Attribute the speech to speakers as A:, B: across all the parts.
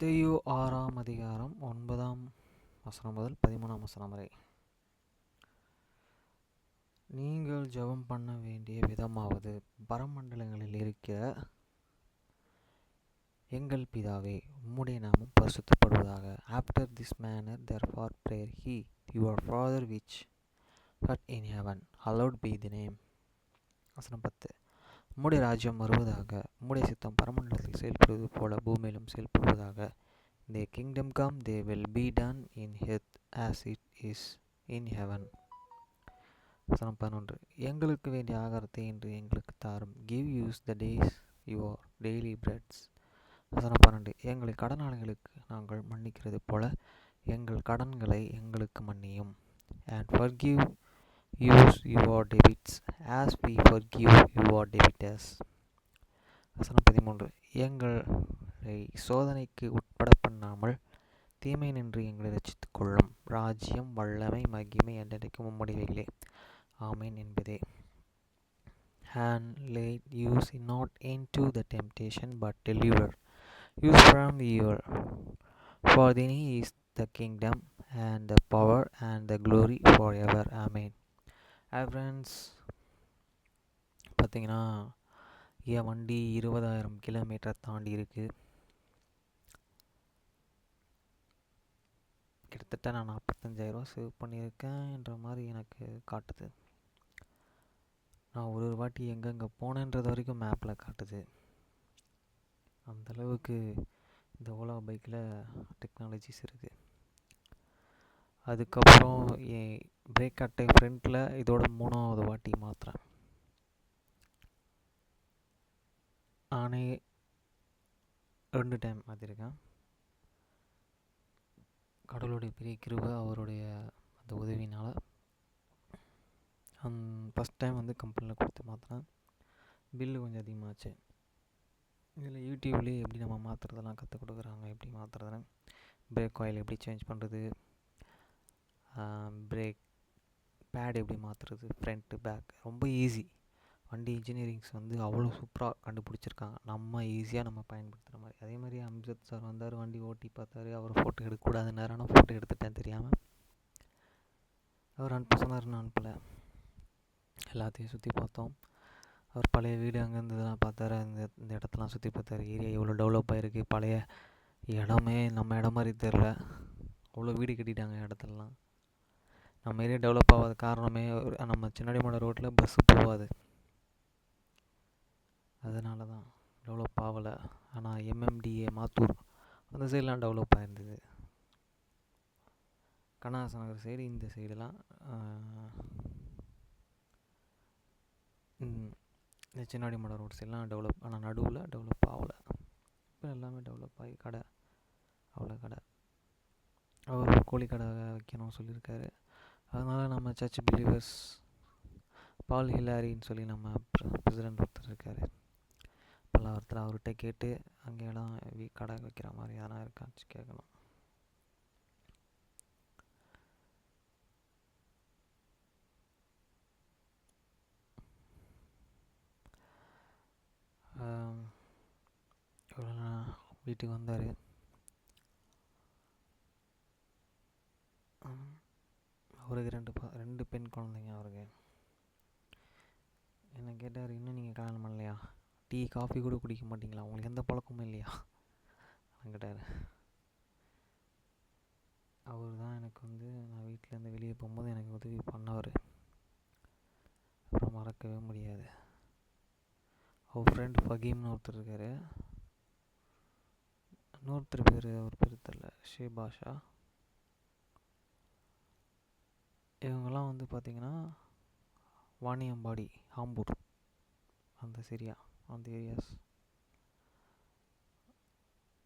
A: மத்தேயு 6 அதிகாரம் 9 வசனம் முதல் 13 வசனம் வரை. நீங்கள் ஜெபம் பண்ண வேண்டிய விதமாவது, பரமண்டலங்களில் இருக்கிற எங்கள் பிதாவே, உம்முடைய நாமம் பரிசுத்தப்படுவதாக. After this manner therefore pray ye, your Father which art in heaven, hallowed be thy name. வசனம் 10. உம்முடைய ராஜ்யம் வருவதாக, உம்முடைய சித்தம் பரமண்டலத்தில் செயல்படுவது போல பூமியிலும் செயல்படுவதாக. Thy kingdom come, thy will be done in earth as it is in heaven. வசனம் 11. எங்களுக்கு வேண்டிய ஆகாரத்தை இன்று எங்களுக்கு தாரும். Give us the days your daily breads. வசனம் 12. எங்களை கடனாளிகளுக்கு நாங்கள் மன்னிக்கிறது போல எங்கள் கடன்களை எங்களுக்கு மன்னியும். And forgive us your debts as we forgive your debtors. வசனம் 13. எங்களை சோதனைக்கு உட்பட பண்ணாமல் தீமை நின்று எங்களை ரட்சித்துக் கொள்ளும். ராஜ்யம், வல்லமை, மகிமை என்றென்றைக்கும் உம்முடையவைகளே. ஆமென் என்பதே. And lead us not into the temptation, but deliver us from evil. For thine is the kingdom and the power and the glory forever. Amen. Hi friends, பார்த்தீங்கன்னா என் வண்டி 20,000 கிலோமீட்டர் தாண்டி இருக்கு. கிட்டத்தட்ட நான் 45,000 சேவ் பண்ணியிருக்கேன்ற மாதிரி எனக்கு காட்டுது. நான் ஒரு வாட்டி எங்கெங்கே போனேன்றது வரைக்கும் மேப்பில் காட்டுது. அந்தளவுக்கு இந்த ஓலா பைக்கில் டெக்னாலஜிஸ் இருக்குது. அதுக்கப்புறம் என் பிரேக் அட்டை ஃப்ரண்ட்டில் இதோட 3வது வாட்டி மாற்றுறேன். நானே 2 டைம் மாற்றிருக்கேன். கடவுளுடைய பெரிய கிருபை, அவருடைய அந்த உதவினால். ஃபஸ்ட் டைம் வந்து கம்பெனியில் கொடுத்து மாற்றினேன். பில்லு கொஞ்சம் அதிகமாகச்சு. இதில் யூடியூப்லேயே எப்படி நம்ம மாற்றுறதெல்லாம் கற்றுக் கொடுக்குறாங்க. எப்படி மாற்றுறதுன்னு, பிரேக் ஆயில் எப்படி சேஞ்ச் பண்ணுறது, பிரேக் பேட் எப்படி மாற்றுறது, ஃப்ரண்ட்டு பேக், ரொம்ப ஈஸி. வண்டி இன்ஜினியரிங்ஸ் வந்து அவ்வளோ சூப்பராக கண்டுபிடிச்சிருக்காங்க, நம்ம ஈஸியாக நம்ம பயன்படுத்துகிற மாதிரி. அதே மாதிரி அம்ஜத் சார் வந்தார், வண்டி ஓட்டி பார்த்தாரு. அவர் ஃபோட்டோ எடுக்கக்கூடாது நேரம், நான் ஃபோட்டோ எடுத்துட்டேன் தெரியாமல். அவர் அனுப்ப சொன்னார், நான் அனுப்பலை. எல்லாத்தையும் சுற்றி பார்த்தோம். அவர் பழைய வீடு அங்கே இருந்ததெல்லாம் பார்த்தாரு. இந்த இடத்தெல்லாம் சுற்றி பார்த்தாரு. ஏரியா எவ்வளோ டெவலப் ஆகிருக்கு. பழைய இடமே நம்ம இடம் மாதிரி தெரில, அவ்வளோ வீடு கட்டிட்டாங்க இடத்துலலாம். நம்ம ஏரியா டெவலப் ஆகாத காரணமே நம்ம சின்னாடிமலை ரோட்டில் பஸ்ஸு போகாது, அதனால தான் டெவலப் ஆகலை. ஆனால் எம்எம்டிஏ மாத்தூர் அந்த சைடெலாம் டெவலப் ஆகிருந்தது. கண்ணதாசன் நகர் சைடு, இந்த சைடெலாம் இந்த சின்னாடிமலை ரோட் சைடெலாம் டெவலப், ஆனால் நடுவில் டெவலப் ஆகலை. இப்போ எல்லாமே டெவலப் ஆகி கடை, அவ்வளோ கடை. அவர் கோழி கடை வைக்கணும்னு சொல்லியிருக்காரு. அதனால் நம்ம சர்ச் பிலீவர்ஸ் பால் ஹிலாரின்னு சொல்லி நம்ம பிரசிடெண்ட் ஒருத்தர் இருக்கார், பல்லாவரத்தில். அவர்கிட்ட கேட்டு அங்கே இடம் கடை வைக்கிற மாதிரி எதனா இருக்கான்னு கேட்கணும். வீட்டுக்கு வந்தார். அவருக்கு 2 பெண் குழந்தைங்க. அவருக்கு என்ன கேட்டார், இன்னும் நீங்கள் கல்யாணம் பண்ணலையா, டீ காஃபி கூட குடிக்க மாட்டிங்களா, உங்களுக்கு எந்த பழக்கமும் இல்லையா கேட்டார். அவர் தான் எனக்கு வந்து நான் வீட்டிலேருந்து வெளியே போகும்போது எனக்கு உதவி பண்ணவர். அப்புறம் மறக்கவே முடியாது. அவர் ஃப்ரெண்ட் ஃபகீம்னு ஒருத்தர் இருக்கார். இன்னொருத்தர் பேர், அவர் பேர் தெரியல, ஷேபாஷா. இவங்கெல்லாம் வந்து பார்த்திங்கன்னா வாணியம்பாடி, ஆம்பூர், அந்த சரியா அந்த ஏரியாஸ்.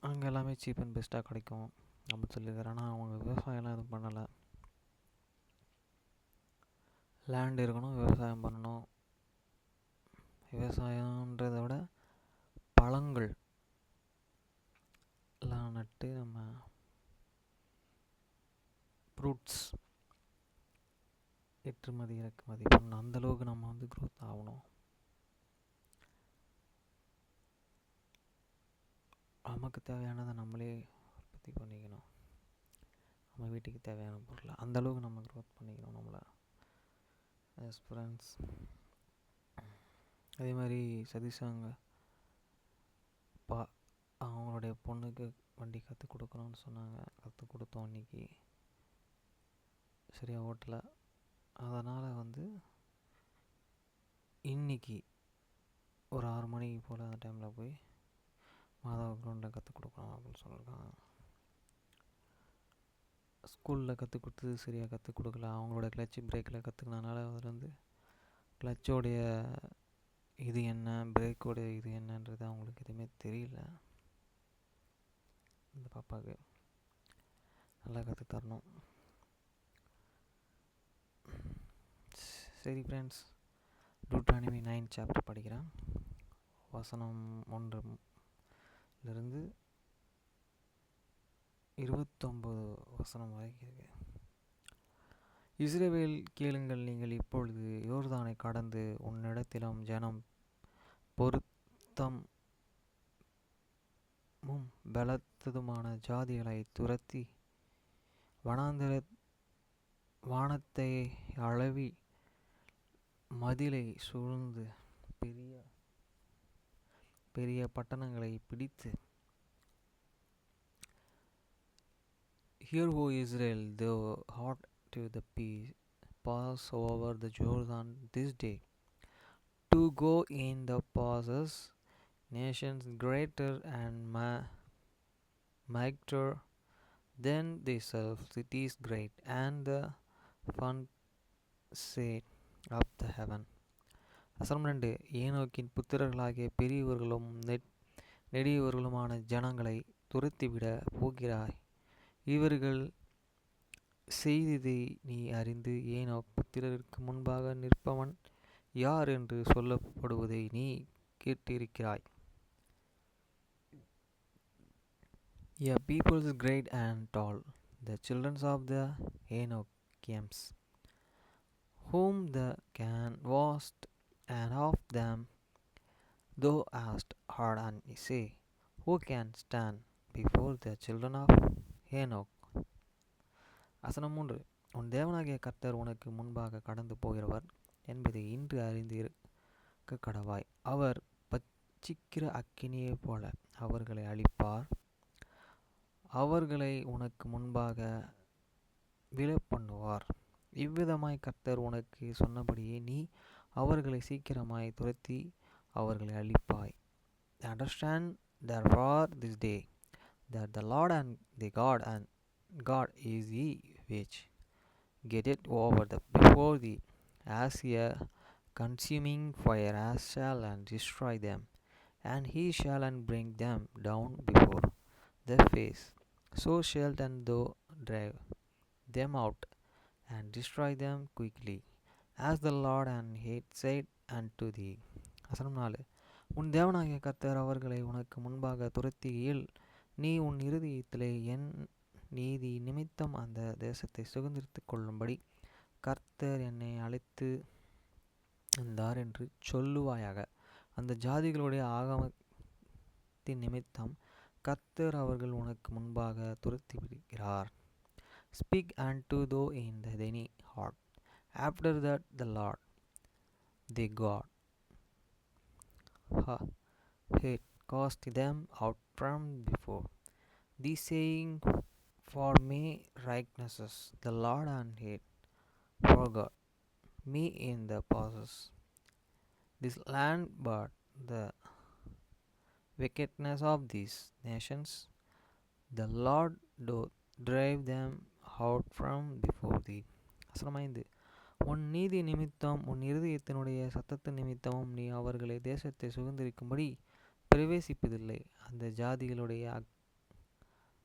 A: அங்கே எல்லாமே சீப் அண்ட் பெஸ்ட்டாக கிடைக்கும் அப்படின்னு சொல்லியிருக்காரு. ஆனால் அவங்க விவசாயம்லாம் எதுவும் பண்ணலை. லேண்ட் இருக்கணும், விவசாயம் பண்ணணும். விவசாயன்றதை விட பழங்கள் எல்லாம் நட்டு நம்ம ஃப்ரூட்ஸ் ஏற்றுமதி இறக்குமதி பண்ணணும். அந்தளவுக்கு நம்ம வந்து க்ரோத் ஆகணும். நமக்கு தேவையானதை நம்மளே உற்பத்தி பண்ணிக்கணும். நம்ம வீட்டுக்கு தேவையான பொருளை அந்தளவுக்கு நம்ம க்ரோத் பண்ணிக்கணும் நம்மளை ஆஸ் ஃப்ரெண்ட்ஸ். அதே மாதிரி சதீஷாங்க அவங்களுடைய பொண்ணுக்கு வண்டி கற்றுக் கொடுக்கணும்னு சொன்னாங்க. கற்றுக் கொடுத்தோம் இன்றைக்கி. சரியாக ஓட்டலை. அதனால் இன்றைக்கி ஒரு 6 மணிக்கு போல் அந்த டைமில் போய் மாதவ கிரவுண்டில் கற்றுக் கொடுக்கணும் அப்படின்னு சொல்லியிருக்காங்க. ஸ்கூலில் கற்றுக் கொடுத்தது சரியாக கற்றுக் கொடுக்கல. அவங்களோட கிளச்சு பிரேக்கில் கற்றுக்கினால கிளச்சோடைய இது என்ன, பிரேக்கோடைய இது என்னன்றது அவங்களுக்கு எதுவுமே தெரியல. இந்த பாப்பாவுக்கு நல்லா கற்று தரணும். சரி ஃப்ரெண்ட்ஸ், டியூட்ரானமி 9 சாப்டர் படிக்கிறேன். வசனம் 1 29 வசனம் வரைக்கும் இருக்கு. இஸ்ரவேல் கேளுங்கள், நீங்கள் இப்பொழுது யோர்தானை கடந்து உன்னிடத்திலும் ஜனம் பொருத்தமும் பலத்ததுமான ஜாதிகளை துரத்தி வானத்தை அளவி மதிலை சூழ்ந்து பெரிய பட்டணங்களை பிடித்து, Hear, O Israel, thou art to the peace, pass over the Jordan this day, to go in the passes, nations greater and mightier than thyself, cities great, and the funset of the heaven. வசனம் 2. ஏனோக்கின் புத்திரர்களாகிய பெரியவர்களும் நெடியவர்களுமான ஜனங்களை துரத்திவிட போகிறாய். இவர்கள் செய்ததை நீ அறிந்து Enoch புத்திரருக்கு முன்பாக நிற்பவன் யார் என்று சொல்லப்படுவதை நீ கேட்டிருக்கிறாய். A people is great and tall, the children of the Enochians, whom the can vast, and of them thou hast heard, and say, who can stand before the children of Enoch? வசனம் 3. உன் தேவனாகிய கர்த்தர் உனக்கு முன்பாக கடந்து போகிறவர் என்பதை இன்று அறிந்திருக்க கடவாய். அவர் பட்சிக்கிற அக்கினியைப் போல அவர்களை அழிப்பார். அவர்களை உனக்கு முன்பாக விழப்பண்ணுவார். இவ்விதமாய் கர்த்தர் உனக்கு சொன்னபடியே நீ அவர்களை சீக்கிரமாய் துரத்தி அவர்களை அழிப்பாய். Understand therefore this day that the Lord and the God is he which getteth over before thee as a consuming fire, as shall and destroy them, and he shall and bring them down before the face. So shalt and thou drive them out and destroy them quickly, as the Lord and hath said unto thee. வசனம் 4. உன் தேவனாகிய கர்த்தர் அவர்களை உனக்கு முன்பாக துரத்துகையில் நீ உன் இருதயத்திலே என் நீதி நிமித்தம் அந்த தேசத்தை சுதந்தரித்துக் கொள்ளும்படி கர்த்தர் என்னை அழைத்து வந்தார் என்று சொல்லுவாயாக. அந்த ஜாதிகளுடைய ஆகமத்தின் நிமித்தம் கர்த்தர் அவர்கள் உனக்கு முன்பாக துரத்தி விடுகிறார். Speak unto thou in thine heart. After that the Lord thy God hath cast them out from before thee, saying, for my righteousness the Lord and hath forgot me in the passes this land, but the wickedness of these nations the Lord doth drive them out from before thee. வசனம் 5. உன் நீதி நிமித்தம் உன் இருதயத்தினுடைய சத்தத்தின் நிமித்தமும் நீ அவர்களை தேசத்தை சுதந்தரிக்கும்படி பிரவேசிப்பதில்லை. அந்த ஜாதிகளுடைய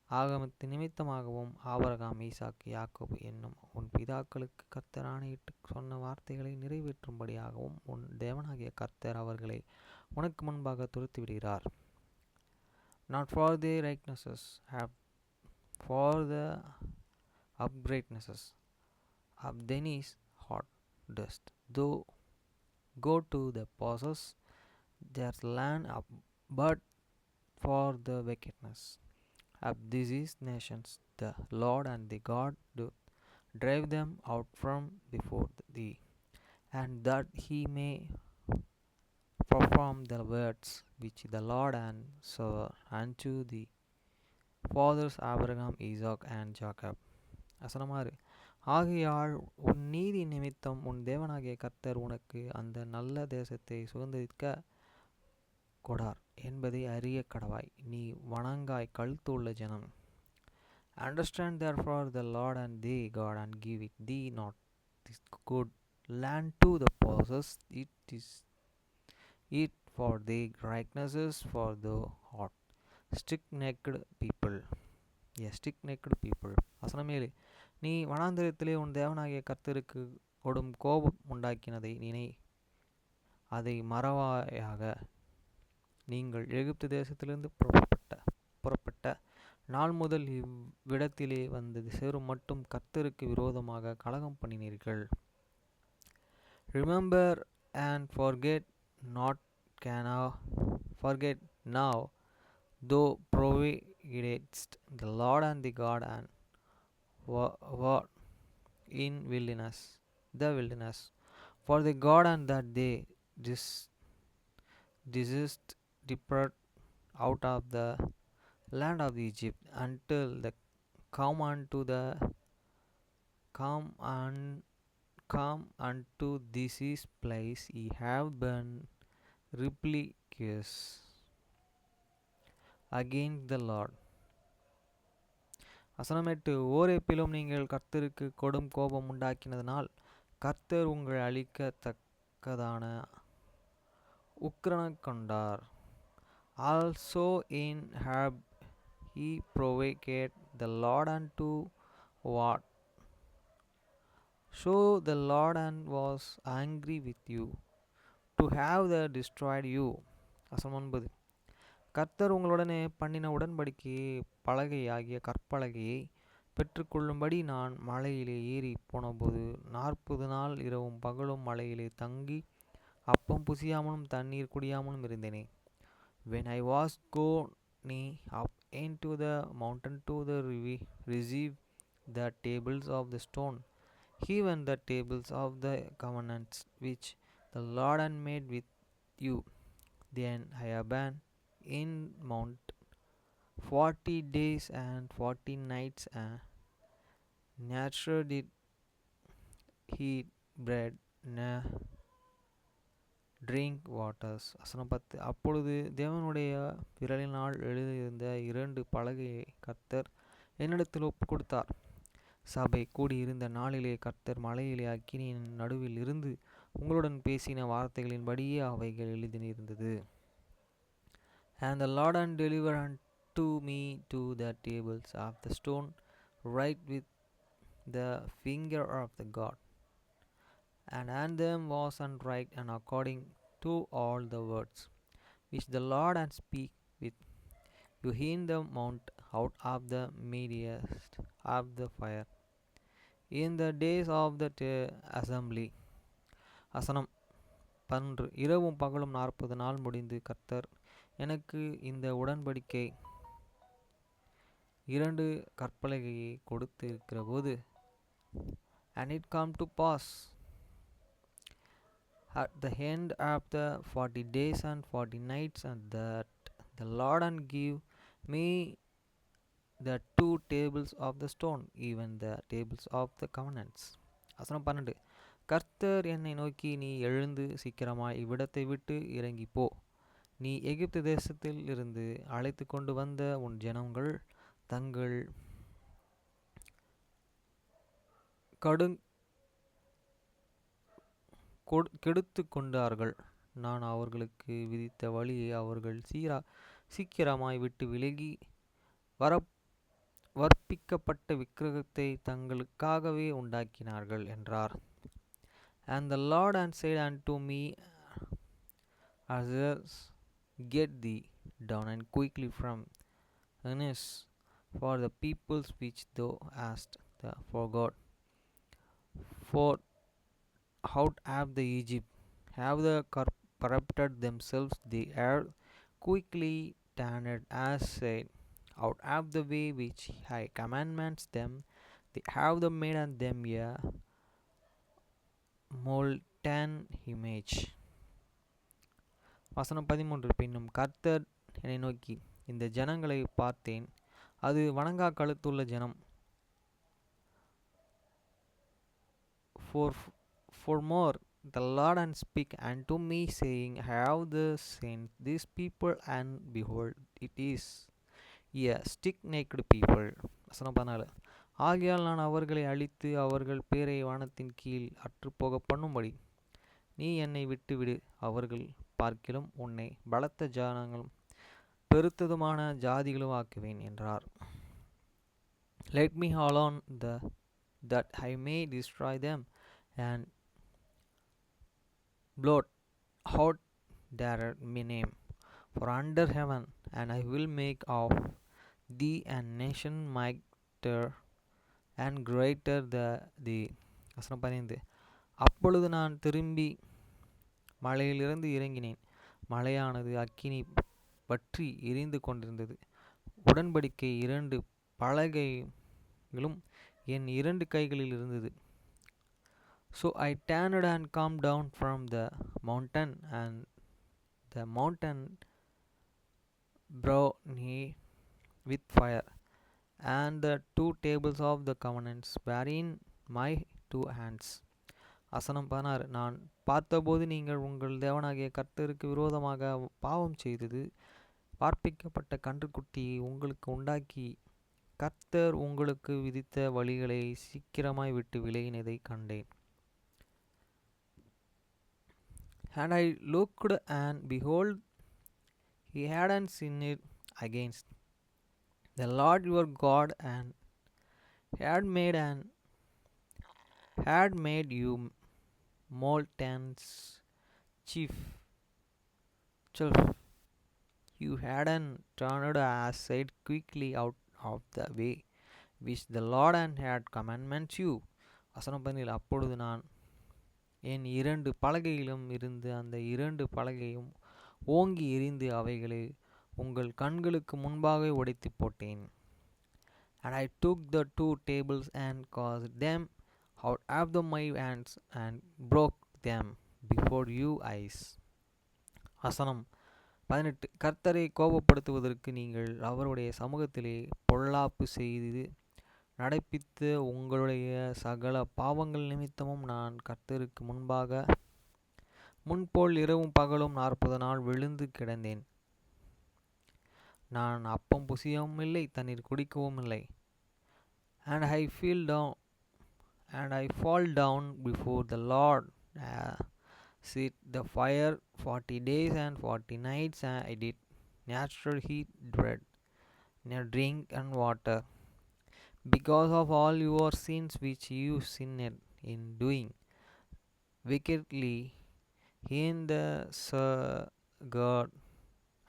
A: ஆகமத்தின் நிமித்தமாகவும் ஆபிரகாம், ஈசாக்கு, யாக்கோபு என்னும் உன் பிதாக்களுக்கு கர்த்தர் ஆணையிட்டு சொன்ன வார்த்தைகளை நிறைவேற்றும்படியாகவும் உன் தேவனாகிய கர்த்தர் அவர்களை உனக்கு முன்பாக துரத்தி விடுகிறார். Not for their righteousness, for the uprightness of thine heart dost thou go to the possess their land, but for the wickedness of these nations, the Lord and the God do drive them out from before thee, and that he may perform the words which the Lord and swore unto the fathers Abraham, Isaac, and Jacob. வசனமாறு ஆகையால் உன் நீதி நிமித்தம் உன் தேவனாகிய கர்த்தர் உனக்கு அந்த நல்ல தேசத்தை சுதந்தரிக்க கொடார் என்பதை அறிய கடவாய். நீ வணங்காய் கழுத்து உள்ள ஜனம். Understand therefore the Lord and thee God, and give it thee not this good land to the possess it for thy righteousness, for thou art stick-necked people. A stick-necked people. வசனம் 7. நீ வனாந்திரத்திலே உன் தேவனாகிய கர்த்தருக்கு கொடும் கோபம் உண்டாக்கினதை நினை, அதை மறவாயாக. நீங்கள் எகிப்து தேசத்திலிருந்து புறப்பட்ட நாள் முதல் இவ்விடத்திலே வந்து சேரும் மட்டும் கர்த்தருக்கு விரோதமாக கலகம் பண்ணினீர்கள். Remember and forget now, thou providest the Lord and the God, and were in the wilderness for the God, and that they didst depart out of the land of Egypt until the come unto the come unto this place. Ye have been rebellious against the Lord. வசனம் 8. ஓரேப்பிலும் நீங்கள் கர்த்தருக்கு கொடும் கோபம் உண்டாக்கினதனால் கர்த்தர் உங்கள் அழிக்கத்தக்கதான உக்கிரனை கொண்டார். Also in Horeb he provoked the Lord unto what? So the Lord and was angry with you to have destroyed you. வசனம் 9. கர்த்தர் உங்களுடனே பண்ணின உடன்படிக்கையை பலகையாகிய கற்பலகையை பெற்றுக்கொள்ளும்படி நான் மலையிலே ஏறி போனபோது 40 நாள் இரவும் பகலும் மலையிலே தங்கி அப்பம் புசியாமலும் தண்ணீர் குடியாமலும் இருந்தேனே. When I was gone up into the mountain to receive the tables of the stone, even the tables of the covenants which the Lord had made with you, then I abode in Mount 40 days and 40 nights, and neither did eat bread nor drink waters. வசனம் 10. அப்பொழுது தேவனுடைய விரலினால் எழுதியிருந்த 2 பலகையை கர்த்தர் என்னிடத்தில் ஒப்பு கொடுத்தார். சபை கூடியிருந்த நாளிலே கர்த்தர் மலையிலே அக்கினியின் நடுவில் இருந்து உங்களுடன் பேசின வார்த்தைகளின்படியே அவைகள் எழுதியிருந்தது. And the Lord and deliver unto me to the tables of the stone, write with the finger of the God, and them was unwrite, and according to all the words which the Lord had speak with you in the mount out of the midst of the fire in the days of the assembly. வசனம் 12. இரவும் பகலும் 40 நாள் முடிந்து கர்த்தர் எனக்கு இந்த உடன்படிக்கை 2 கற்பலகையை கொடுத்திருக்கிற போது, and it come to pass at the end of the 40 days and 40 nights, and that the Lord and give me the 2 tables of the stone, even the tables of the covenants. வசனம் 12. கர்த்தர் என்னை நோக்கி, நீ எழுந்து சீக்கிரமாய் இவ்விடத்தை விட்டு இறங்கி போ. நீ எகிப்து தேசத்தில் இருந்து அழைத்து கொண்டு வந்த உன் ஜனங்கள் தங்கள் கெடுத்து கொண்டார்கள். நான் அவர்களுக்கு விதித்த வழியை அவர்கள் சீக்கிரமாய் விட்டு விலகி வற்பிக்கப்பட்ட விக்கிரகத்தை தங்களுக்காகவே உண்டாக்கினார்கள் என்றார். And the Lord said unto me, Arise, get thee down and quickly from hence, for the peoples which thou hast forgot, for out of the Egypt have the corrupted themselves, they are quickly turned as said, out of the way which I commandments them. They have the made on them a molten image. வசனம் 13. பின்னும் கர்த்தர் என்னை நோக்கி, இந்த ஜனங்களை பார்த்தேன், அது வணங்கா கழுத்துள்ள ஜனம். For more the Lord and speak unto me, saying, I have sent these people, and behold, it is a stick-necked people. வசனம் 14. ஆகையால் நான் அவர்களை அழித்து அவர்கள் பேரை வானத்தின் கீழ் அற்றுப்போக பண்ணும்படி நீ என்னை விட்டுவிடு. அவர்கள் பார்க்கிலும் உன்னை பலத்த ஜனங்களும் பெருத்ததுமான ஜாதிகளும் ஆக்குவேன் என்றார். Let me alone that I may destroy them and blot out their name for under heaven, and I will make of thee a nation mightier and greater than thee. வசனம் 15. அப்பொழுது நான் திரும்பி மலையிலிருந்து இறங்கினேன். மலையானது அக்கினி பற்றி எரிந்து கொண்டிருந்தது. உடன்படிக்கை 2 பலகைகளும் என் 2 கைகளில் இருந்தது. So I turned and come down from the mountain, and the mountain burned me with fire, and the 2 tables of the covenants were in my 2 hands. வசனம் 16. நான் பார்த்தபோது நீங்கள் உங்கள் தேவனாகிய கர்த்தருக்கு விரோதமாக பாவம் செய்தது, பார்ப்பிக்கப்பட்ட கன்றுக்குட்டியை உங்களுக்கு உண்டாக்கி கர்த்தர் உங்களுக்கு விதித்த வழிகளை சீக்கிரமாய் விட்டு விலகினதை கண்டேன். And I looked, and behold, he hadn't sinned against the Lord your God, and had made you molten's chief. You hadn't turned aside quickly out of the way which the Lord had commandments you. வசனம் 17. அப்பொழுது நான் என் 2 பலகையிலும் இருந்து அந்த 2 பலகையும் ஓங்கி எரிந்து அவைகளை உங்கள் கண்களுக்கு முன்பாக உடைத்து போட்டேன். And I took the 2 tables and cast them out of my hands and broke them before you eyes. வசனம் 18. கர்த்தரை கோபப்படுத்துவதற்கு நீங்கள் அவருடைய சமூகத்திலே பொல்லாப்பு செய்து நடப்பித்த உங்களுடைய சகல பாவங்கள் நிமித்தமும் நான் கர்த்தருக்கு முன்பாக முன்போல் இரவும் பகலும் 40 நாள் விழுந்து கிடந்தேன். நான் அப்பம் புசியவும் இல்லை, தண்ணீர் குடிக்கவும் இல்லை. And I fall down before the Lord, sit the fire 40 days and 40 nights, and I did natural heat bread, near drink and water, because of all your sins which you sinned in doing wickedly in the God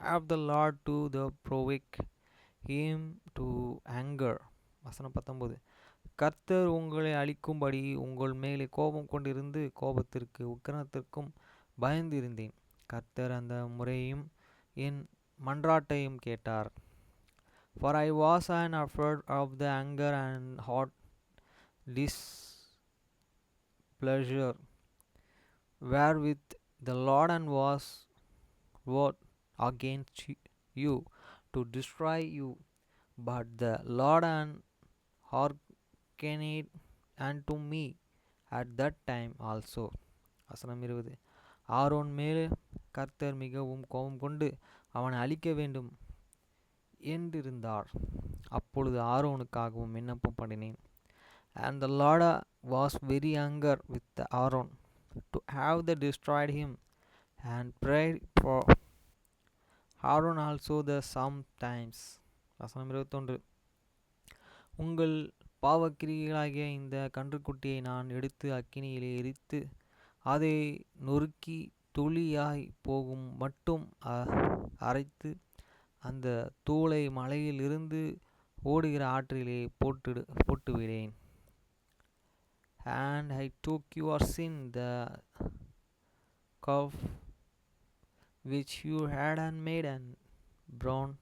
A: of the Lord to the provoke him to anger. வசனம் 19. கர்த்தர் உங்களை அழிக்கும்படி உங்கள் மேலே கோபம் கொண்டிருந்து கோபத்திற்கு உக்கிரத்திற்கும் பயந்திருந்தேன். கர்த்தர் அந்த முறையும் என் மன்றாட்டையும் கேட்டார். For I was afraid of the anger and hot displeasure wherewith the Lord and was wroth against you to destroy you. But the Lord and hearkened unto me at that time also. வசனம் 20. Aaron மேலே கர்த்தர் மிகவும் கோபம் கொண்டு அவனை அழிக்க வேண்டும் என்றிருந்தார். அப்பொழுது ஆரோனுக்காகவும் விண்ணப்பம் பண்ணினேன். And the Lord was very angry with Aaron to have destroyed him, and prayed for Aaron also the sometimes. வசனம் 21. உங்கள் பாவக்கிரிகளாகிய இந்த கன்றுக்குட்டியை நான் எடுத்து அக்கினியிலே எரித்து அதை நொறுக்கி துளியாய் போகும் மட்டும் அரைத்து அந்த தூளை மலையில் இருந்து ஓடுகிற ஆற்றிலே போட்டுவிடேன். And I took your sin, the calf which you had made, and browned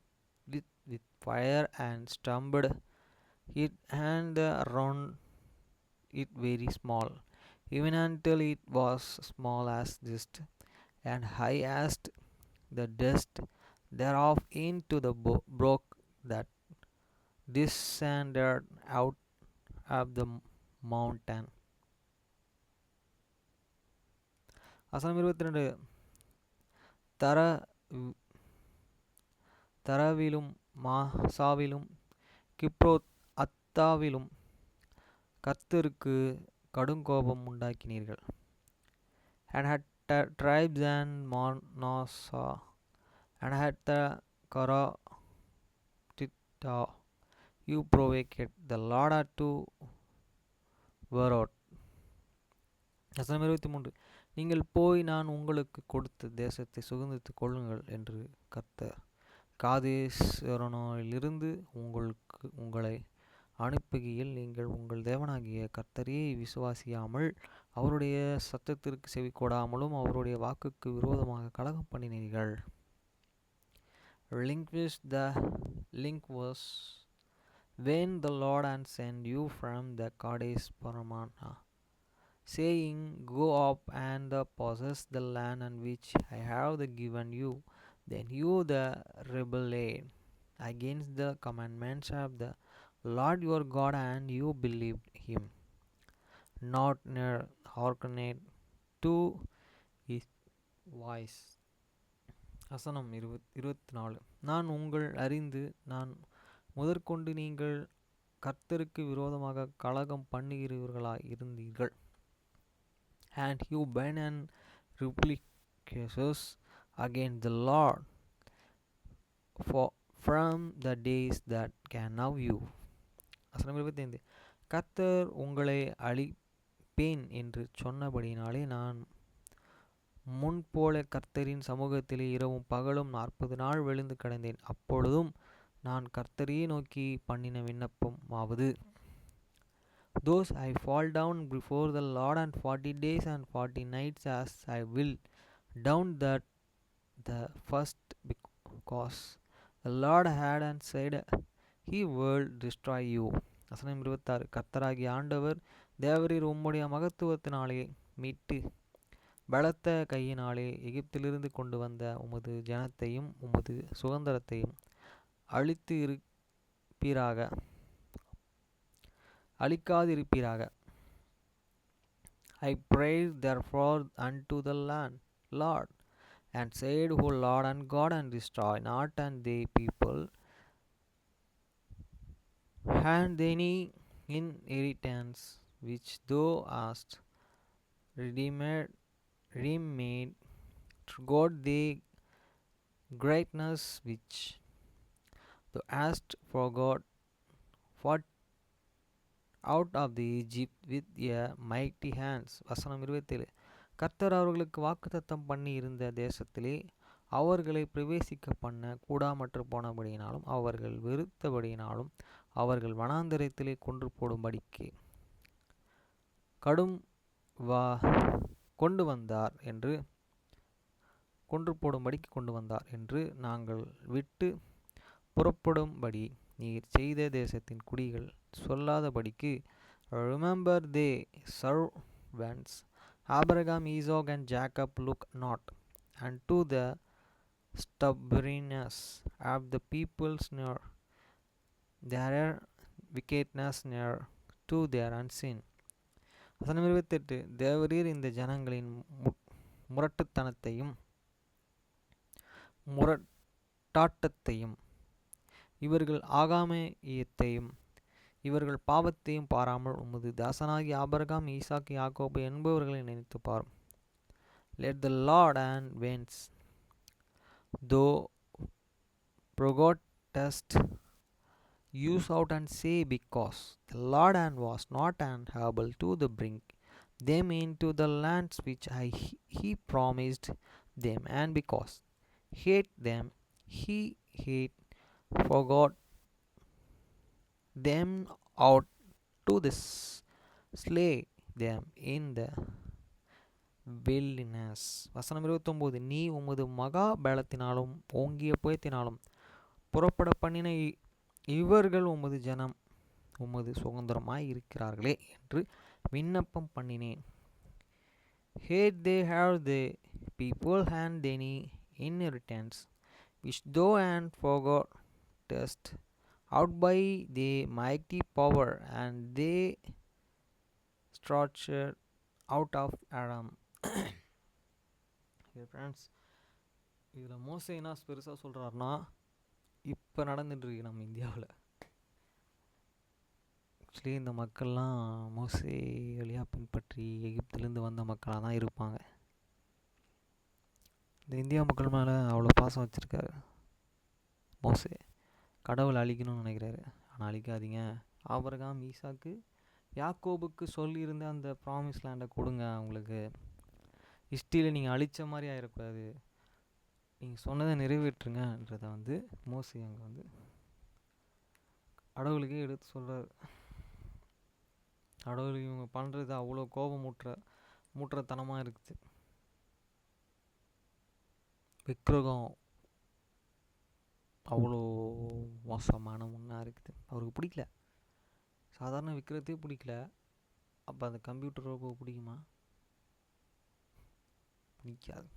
A: it with fire and stumped it and around it very small, even until it was small as dust, and high as the dust thereof into the brook that descended out of the mountain. வசனம் 22. தர தரவிலும் மாசாவிலும் கிப்ரோத் அத்தாவிலும் கர்த்தருக்கு கடுங்கோபம் உண்டாக்கினீர்கள். And had tribes and Manasseh and had the Karatita you provoked the Lord to wrath. வசனம் 23. நீங்கள் போய் நான் உங்களுக்கு கொடுத்த தேசத்தை சுதந்திரித்துக் கொள்ளுங்கள் என்று கர்த்தர் காதேஸ்வரனிலிருந்து உங்களை அனுப்புகையில் நீங்கள் உங்கள் தேவனாகிய கர்த்தரையே விசுவாசியாமல் அவருடைய சத்தத்திற்கு செவிகொடாமலும் அவருடைய வாக்குக்கு விரோதமாக கலகம் பண்ணினீர்கள். Link was when the Lord had sent you from the Kadesh Barnea, saying, Go up and possess the land on which I have given you. Then you rebelled against the commandments of the Lord your God, and you believed him, not hearkened to his voice. வசனம் 24. நான் உங்கள் அறிந்து நான் முதற்கொண்டு நீங்கள் கர்த்தருக்கு விரோதமாக கலகம் பண்ணுகிறவர்களாய் இருந்தீர்கள். And you burn and rebellious against the Lord from the days that can now you. வசனம் 25. கர்த்தர் உங்களை அழிப்பேன் என்று சொன்னபடினாலே நான் முன்போல கர்த்தரின் சமூகத்திலே இரவும் பகலும் 40 நாள் விழுந்து கிடந்தேன். அப்பொழுதும் நான் கர்த்தரையே நோக்கி பண்ணின விண்ணப்பம் ஆவது, Those I fall down before the Lord and 40 days and 40 nights as I will down that the first, because the Lord had and said he will destroy you. வசனம் 26. கர்த்தராகிய ஆண்டவர் தேவரீர் உம்முடைய மகத்துவத்தினாலே மீட்டு பலத்த கையினாலே எகிப்திலிருந்து கொண்டு வந்த உமது ஜனத்தையும் உமது சுதந்திரத்தையும் அழிக்காதிருப்பீராக. I prayed therefore unto the Lord, and said, O Lord and God, and destroy not and thy people, and any inheritance which thou hast redeemed to God thy greatness which thou hast forgot out of the Egypt with a mighty hands. வசனம் 27. கர்த்தர் அவர்களுக்கு வாக்குத்தத்தம் பண்ணி இருந்த தேசத்திலே அவர்களை பிரவேசிக்க பண்ண கூடாமற்று போனபடியினாலும் அவர்கள் வெறுத்தபடியினாலும் அவர்கள் வனாந்தரத்திலே கொன்று போடும்படிக்கு கொண்டு வந்தார் என்று நாங்கள் விட்டு புறப்படும்படி நீர் செய்த தேசத்தின் குடிகள் சொல்லாதபடிக்கு, Remember they servants Abraham, Isaac, and Jacob look not unto the stubbornness of the peoples, nor their wickedness, nor to their unseen. வசனம் 28. தேவரீர் இந்த ஜனங்களின் முரட்டாட்டத்தையும் இவர்கள் ஆகாமியத்தையும் இவர்கள் பாவத்தையும் பாராமல் உமது தாசனாகி ஆபிரகாம், ஈசாக்கு, யாக்கோபு என்பவர்களை நினைத்து பாரும். Let the Lord and whence thou forgottest use out and say, because the Lord and was not and able to bring them into the lands which he promised them, and because hate them he forgot them out to slay them in the wilderness. வசனம் 29. நீ உமது மகா பலத்தினாலும் ஓங்கிய புயத்தினாலும் புறப்பட பண்ணின இவர்கள் உமது ஜனம், உமது சுதந்திரமாய் இருக்கிறார்களே என்று விண்ணப்பம் பண்ணினேன். Here they have the people and any inheritance, which thou and forgottest out by the mighty power, and they stretched out of Adam. Friends, இதில் மோசே என்ன பெருசாக சொல்கிறாருன்னா, இப்போ நடந்துட்டுருக்கு நம்ம இந்தியாவில். ஆக்சுவலி இந்த மக்கள்லாம் மோசே வழியாக பின்பற்றி எகிப்திலேருந்து வந்த மக்களாக தான் இருப்பாங்க. இந்த இந்தியா மக்கள் மேலே அவ்வளோ பாசம் வச்சுருக்காரு மோசே. கடவுளை அழிக்கணும்னு நினைக்கிறாரு. ஆனால் அழிக்காதீங்க, ஆபிரகாம், ஈசாக்கு, யாக்கோபுக்கு சொல்லியிருந்த அந்த ப்ராமிஸ் லேண்டை கொடுங்க. அவங்களுக்கு ஹிஸ்ட்ரியில் நீங்கள் அழித்த மாதிரி ஆகிடக்கூடாது, நீங்கள் சொன்னதை நிறைவேற்றுங்கன்றதை மோசே அங்கே கடவுளுக்கே எடுத்து சொல்கிறார். கடவுள் இவங்க பண்ணுறது அவ்வளோ மூற்றத்தனமாக இருக்குது. விக்கிரகம் அவ்வளோ மோசமான ஒன்றா இருக்குது. அவருக்கு பிடிக்கல, சாதாரண விக்கிரகத்தையே பிடிக்கல. அப்போ அந்த கம்ப்யூட்டர் ரோபோ பிடிக்குமா? பிடிக்காது.